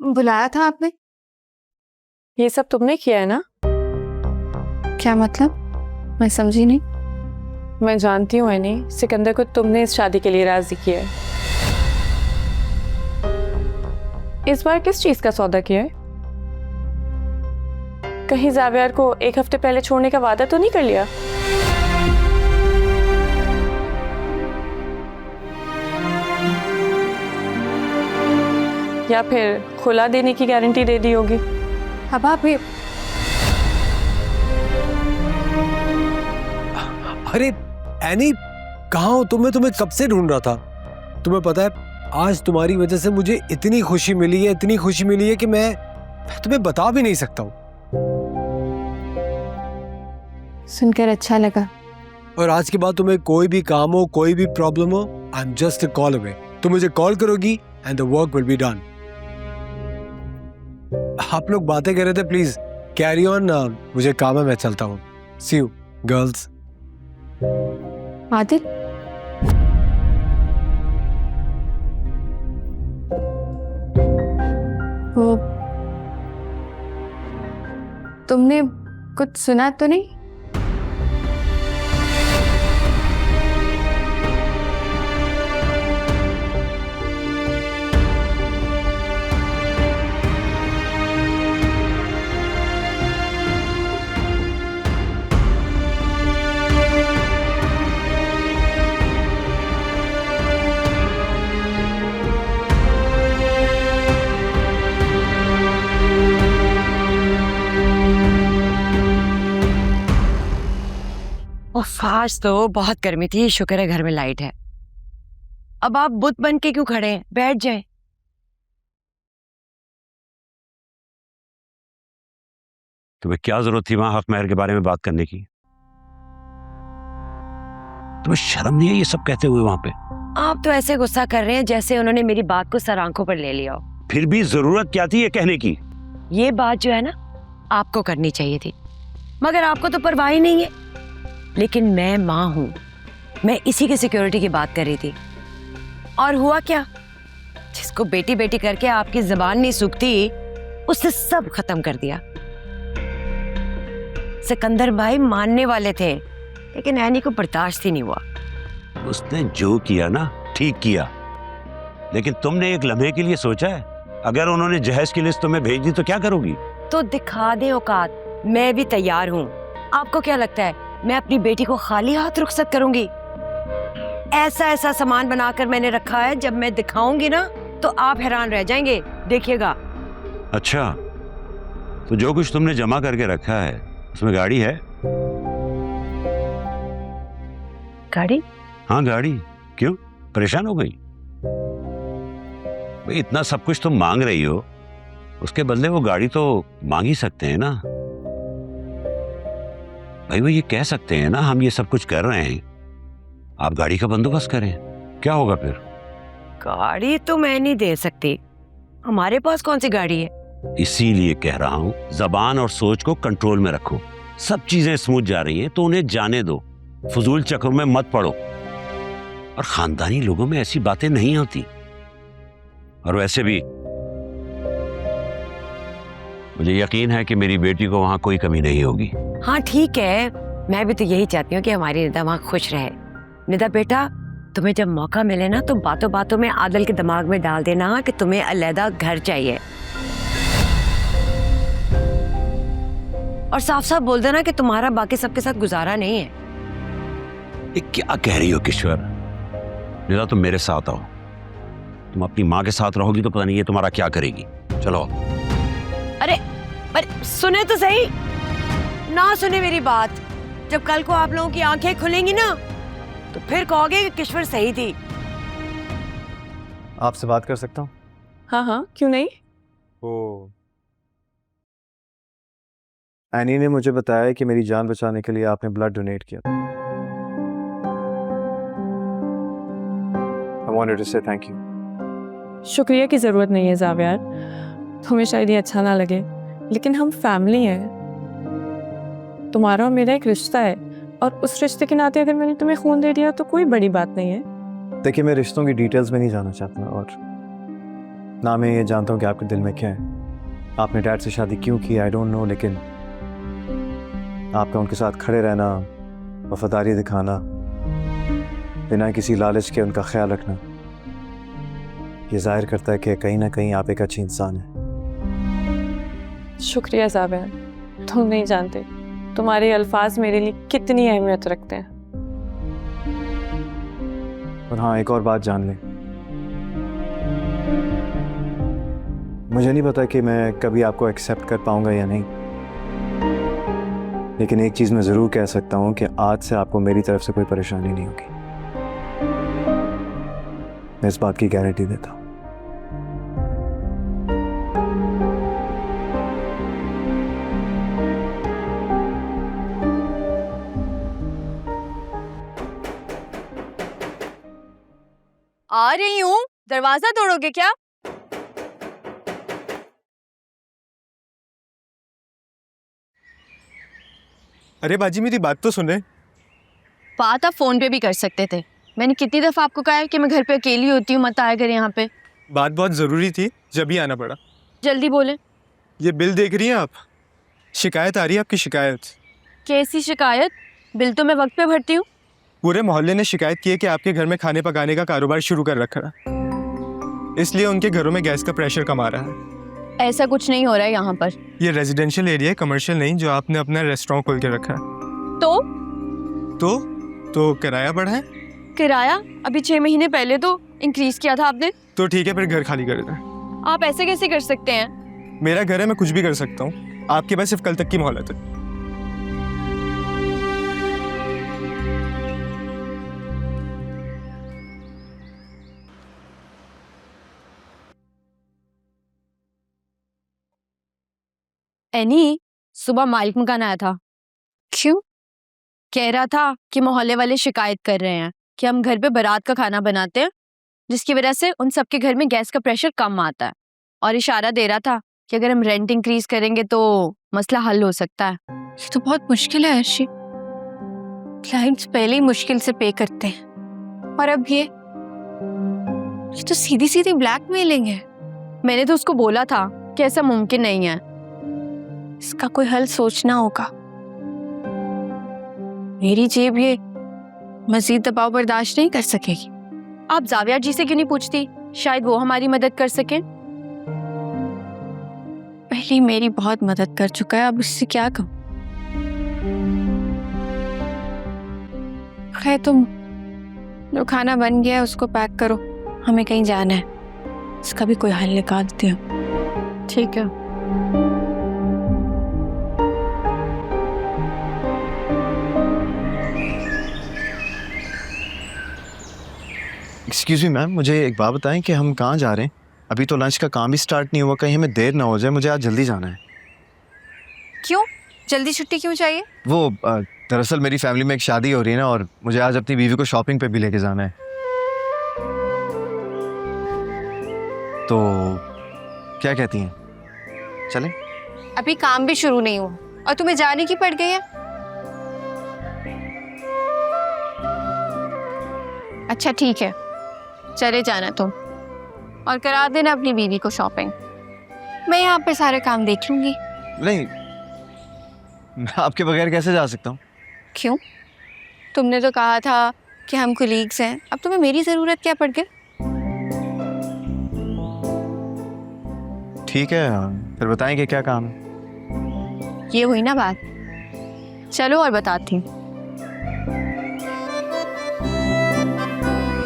बुलाया था आपने? ये सब तुमने किया है ना? क्या मतलब? मैं समझी नहीं। मैं जानती हूँ एनी, सिकंदर को तुमने इस शादी के लिए राजी किया है। इस बार किस चीज का सौदा किया है? कहीं जावियर को एक हफ्ते पहले छोड़ने का वादा तो नहीं कर लिया? या फिर खुला देने की गारंटी दे दी होगी? अब आप ये अरे एनी, कहाँ हो तुम? मैं तुम्हें कब से ढूंढ रहा था। तुम्हें पता है आज तुम्हारी वजह से मुझे इतनी खुशी मिली है कि मैं तुम्हें बता भी नहीं सकता हूँ। सुनकर अच्छा लगा। और आज के बाद तुम्हें कोई भी काम हो, कोई भी प्रॉब्लम हो, I am just a call away. तुम मुझे कॉल करोगी and the work will be done. आप लोग बातें कर रहे थे, प्लीज कैरी ऑन। मुझे काम है, मैं चलता हूँ। सी यू गर्ल्स। आदिल, वो तुमने कुछ सुना तो नहीं? आज तो बहुत गर्मी थी, शुक्र है घर में लाइट है। अब आप बुत बन के क्यों खड़े हैं? बैठ जाएं। तुम्हें क्या जरूरत थी वहां हक महर के बारे में बात करने की? तुम्हें शर्म नहीं है ये सब कहते हुए वहां पे? आप तो ऐसे गुस्सा कर रहे हैं जैसे उन्होंने मेरी बात को सर आंखों पर ले लिया हो। फिर भी जरूरत क्या थी ये कहने की? ये बात जो है ना, आपको करनी चाहिए थी, मगर आपको तो परवाह ही नहीं है। लेकिन मैं माँ हूं, मैं इसी की सिक्योरिटी की बात कर रही थी। और हुआ क्या? जिसको बेटी बेटी करके आपकी जुबान नहीं सूखती, उसने सब खत्म कर दिया। सिकंदर भाई मानने वाले थे, लेकिन ऐनी को बर्दाश्त ही नहीं हुआ। उसने जो किया ना ठीक किया, लेकिन तुमने एक लम्हे के लिए सोचा है? अगर उन्होंने जहेज की लिस्ट तुम्हें भेज दी तो क्या करोगी? तो दिखा दे औकात, मैं भी तैयार हूँ। आपको क्या लगता है मैं अपनी बेटी को खाली हाथ रुखसत करूंगी? ऐसा ऐसा सामान बनाकर मैंने रखा है, जब मैं दिखाऊंगी ना तो आप हैरान रह जाएंगे, देखिएगा। अच्छा, तो जो कुछ तुमने जमा करके रखा है उसमें गाड़ी है? गाड़ी? हाँ गाड़ी। क्यों परेशान हो गई? भाई इतना सब कुछ तुम मांग रही हो, उसके बदले वो गाड़ी तो मांग ही सकते हैं ना। भाई वो ये कह सकते हैं ना हम ये सब कुछ कर रहे हैं, आप गाड़ी का बंदोबस्त करें। क्या होगा फिर? गाड़ी तो मैं नहीं दे सकती, हमारे पास कौन सी गाड़ी है। इसीलिए कह रहा हूं जबान और सोच को कंट्रोल में रखो। सब चीजें स्मूथ जा रही हैं तो उन्हें जाने दो, फजूल चक्रों में मत पड़ो। और खानदानी लोगों में ऐसी बातें नहीं होती। और वैसे भी मुझे यकीन है कि मेरी बेटी को वहां कोई कमी नहीं होगी। हाँ ठीक है, मैं भी तो यही चाहती हूँ कि हमारी निदा वहाँ खुश रहे। निदा बेटा, तुम्हें जब मौका मिले ना तो बातों बातों में आदिल के दिमाग में डाल देना कि तुम्हें अलग घर चाहिए, और साफ साफ बोल देना कि तुम्हारा बाकी सबके साथ गुजारा नहीं है। ये क्या कह रही हो किश्वर? निदा तुम मेरे साथ आओ, तुम अपनी माँ के साथ रहोगी तो पता नहीं ये तुम्हारा क्या करेगी। चलो। अरे अरे सुने तो सही, ना सुने मेरी बात। जब कल को आप लोगों की आंखें खुलेंगी ना तो फिर कहोगे कि किश्वर सही थी। आपसे बात कर सकता हूँ? हाँ हाँ, क्यों नहीं। ओ, एनी ने मुझे बताया कि मेरी जान बचाने के लिए आपने ब्लड डोनेट किया। I wanted to say thank you. शुक्रिया की जरूरत नहीं है जावियार, तुम्हें शायद ये अच्छा ना लगे, लेकिन हम फैमिली हैं। तुम्हारा और मेरा एक रिश्ता है, और उस रिश्ते के नाते अगर मैंने तुम्हें खून दे दिया तो कोई बड़ी बात नहीं है। देखिए, मैं रिश्तों की डिटेल्स में नहीं जाना चाहता, और ना मैं ये जानता हूँ कि आपके दिल में क्या है, आपने डैड से शादी क्यों की, आई डोंट नो, लेकिन आपका उनके साथ खड़े रहना, वफादारी दिखाना, बिना किसी लालच के उनका ख्याल रखना, ये जाहिर करता है कि कहीं ना कहीं आप एक अच्छी इंसान हैं। शुक्रिया जावेद, तुम नहीं जानते तुम्हारे अल्फाज मेरे लिए कितनी अहमियत रखते हैं। और हाँ, एक और बात जान लें, मुझे नहीं पता कि मैं कभी आपको एक्सेप्ट कर पाऊंगा या नहीं, लेकिन एक चीज़ मैं ज़रूर कह सकता हूँ कि आज से आपको मेरी तरफ से कोई परेशानी नहीं होगी। मैं इस बात की गारंटी देता हूँ। आ रही हूँ, दरवाजा तोड़ोगे क्या? अरे बाजी, मेरी बात तो सुने। बात आप फोन पे भी कर सकते थे। मैंने कितनी दफा आपको कहा है कि मैं घर पे अकेली होती हूँ, मत आया कर यहाँ पे। बात बहुत ज़रूरी थी, जब ही आना पड़ा। जल्दी बोले। ये बिल देख रही हैं आप? शिकायत आ रही है आपकी, शिकायत। कैसी शिकायत? बिल तो मैं वक्त पे भरती हूँ। पूरे मोहल्ले ने शिकायत की है कि आपके घर में खाने पकाने का कारोबार शुरू कर रखा है, इसलिए उनके घरों में गैस का प्रेशर कम आ रहा है। ऐसा कुछ नहीं हो रहा है यहाँ पर। ये रेजिडेंशियल एरिया है, कमर्शियल नहीं, जो आपने अपना रेस्टोरेंट खोल के रखा है। तो किराया बढ़ा है? किराया अभी 6 महीने पहले तो इंक्रीज किया था आपने। तो ठीक है, फिर घर खाली कर दें। आप ऐसे कैसे कर सकते हैं? मेरा घर है, मैं कुछ भी कर सकता हूँ। आपके पास सिर्फ कल तक की मोहलत है। एनी, सुबह मालिक मकान आया था। क्यों? कह रहा था कि मोहल्ले वाले शिकायत कर रहे हैं कि हम घर पे बारात का खाना बनाते हैं, जिसकी वजह से उन सबके घर में गैस का प्रेशर कम आता है, और इशारा दे रहा था कि अगर हम रेंट इंक्रीज करेंगे तो मसला हल हो सकता है। ये तो बहुत मुश्किल है अर्शी। क्लाइंट्स पहले ही मुश्किल से पे करते हैं और अब ये तो सीधी सीधी ब्लैकमेलिंग है। मैंने तो उसको बोला था कि ऐसा मुमकिन नहीं है। इसका कोई हल सोचना होगा। मेरी जेब ये मजीद दबाव बर्दाश्त नहीं कर सकेगी। आप जाविया जी से क्यों नहीं पूछती? शायद वो हमारी मदद कर सके। पहले ही मेरी बहुत मदद कर चुका है, अब उससे क्या कहूं। खैर, तुम जो खाना बन गया है उसको पैक करो, हमें कहीं जाना है। इसका भी कोई हल निकालती हूँ। ठीक है। एक्सक्यूज मी मैम, मुझे एक बात बताएं कि हम कहाँ जा रहे हैं? अभी तो लंच का काम ही स्टार्ट नहीं हुआ, कहीं हमें देर ना हो जाए। मुझे आज जल्दी जाना है। क्यों? जल्दी छुट्टी क्यों चाहिए? वो दरअसल मेरी फैमिली में एक शादी हो रही है ना, और मुझे आज अपनी बीवी को शॉपिंग पे भी लेके जाना है। तो क्या कहती हैं, चलें? अभी काम भी शुरू नहीं हुआ और तुम्हें जाने की पड़ गई है। अच्छा ठीक है, चले जाना तुम, और करा देना अपनी बीवी को शॉपिंग। मैं यहाँ पे सारे काम देख लूंगी। नहीं, मैं आपके बगैर कैसे जा सकता हूँ? क्यों? तुमने तो कहा था कि हम कुलीग्स हैं, अब तुम्हें मेरी ज़रूरत क्या पड़ गई? ठीक है, फिर बताएं कि क्या काम है। ये हुई ना बात। चलो और बताती हूँ।